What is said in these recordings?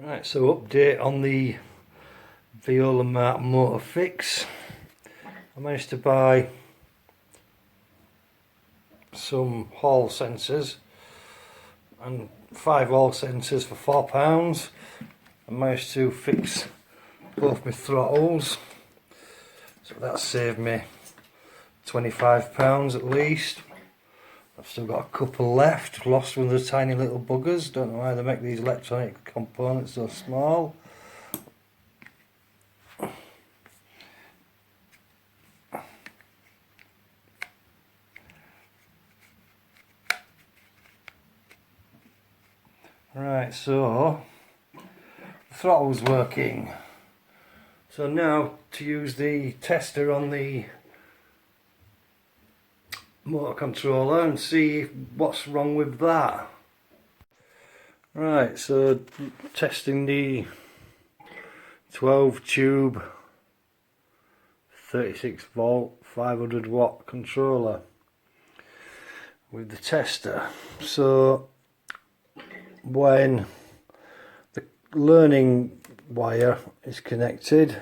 Right, so update on the Viola Mart motor fix. I managed to buy some hall sensors and 5 hall sensors for £4. I managed to fix both my throttles, so that saved me £25 at least. I've still got a couple left, lost one of the tiny little buggers. Don't know why they make these electronic components so small. Right, so the throttle's working. So now to use the tester on the motor controller and see what's wrong with that. Right, so testing the 12 tube 36 volt 500 watt controller with the tester. So when the learning wire is connected,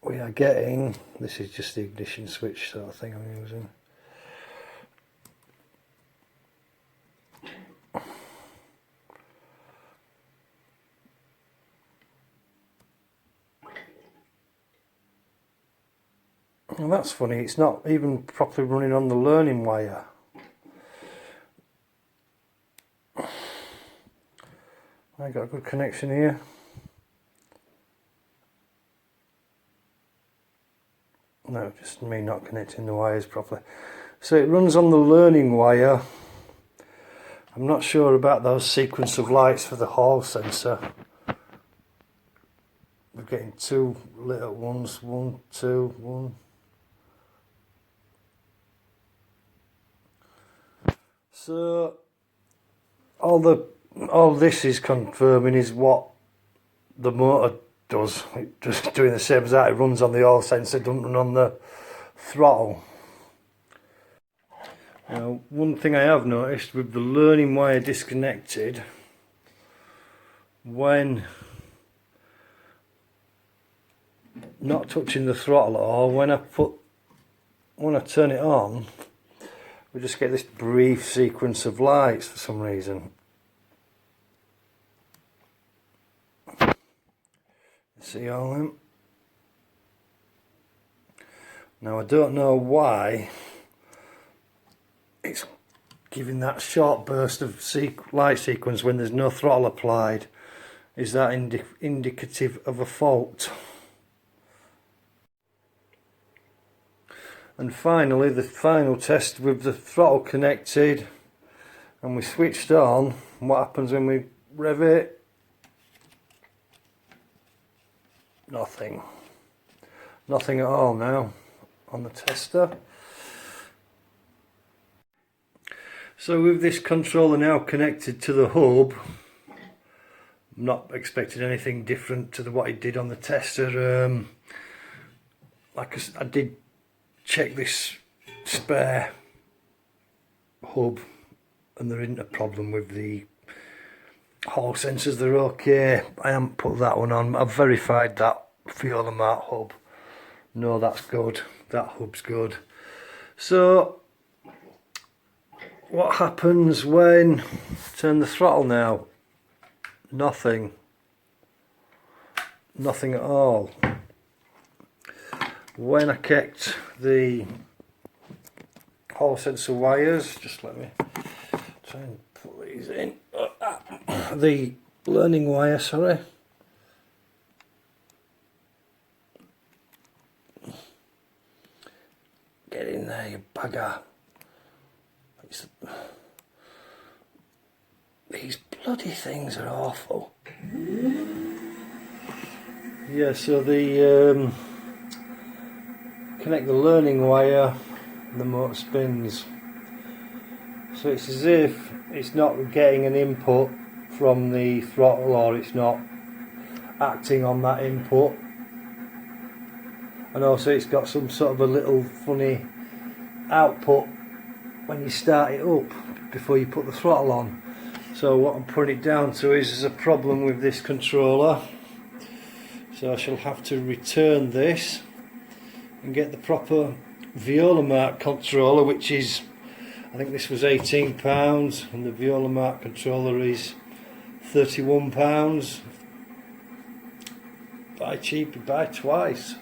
we are getting, this is just the ignition switch sort of thing I'm using. And that's funny, it's not even properly running on the learning wire. I got a good connection here. No, just me not connecting the wires properly. So it runs on the learning wire. I'm not sure about those sequence of lights for the hall sensor. We're getting 2 little ones, 1, 2, 1. So all this is confirming is what the motor does. It just doing the same as that. It runs on the hall sensor, doesn't run on the throttle. Now, one thing I have noticed with the learning wire disconnected, when not touching the throttle at all, when I turn it on, we just get this brief sequence of lights for some reason. See all them? Now I don't know why it's giving that short burst of light sequence when there's no throttle applied. Is that indicative of a fault? And finally, the final test with the throttle connected and we switched on. What happens when we rev it? Nothing. Nothing at all now on the tester. So with this controller now connected to the hub, I'm not expecting anything different to what it did on the tester. Like I did check this spare hub and there isn't a problem with the hall sensors, they're okay. I haven't put that one on. I've verified that Viola Mart hub. No, that's good. That hub's good. So what happens when turn the throttle now? Nothing. Nothing at all. When I kept the hall sensor wires, just let me try and put these in. The learning wire, sorry. Get in there, you bugger. These bloody things are awful. Yeah, so the connect the learning wire and the motor spins. So it's as if it's not getting an input from the throttle, or it's not acting on that input. And also it's got some sort of a little funny output when you start it up before you put the throttle on. So what I'm putting it down to is there's a problem with this controller, so I shall have to return this and get the proper Viola Mark controller, which is, I think this was £18 and the Viola Mark controller is £31. Buy cheap, buy twice.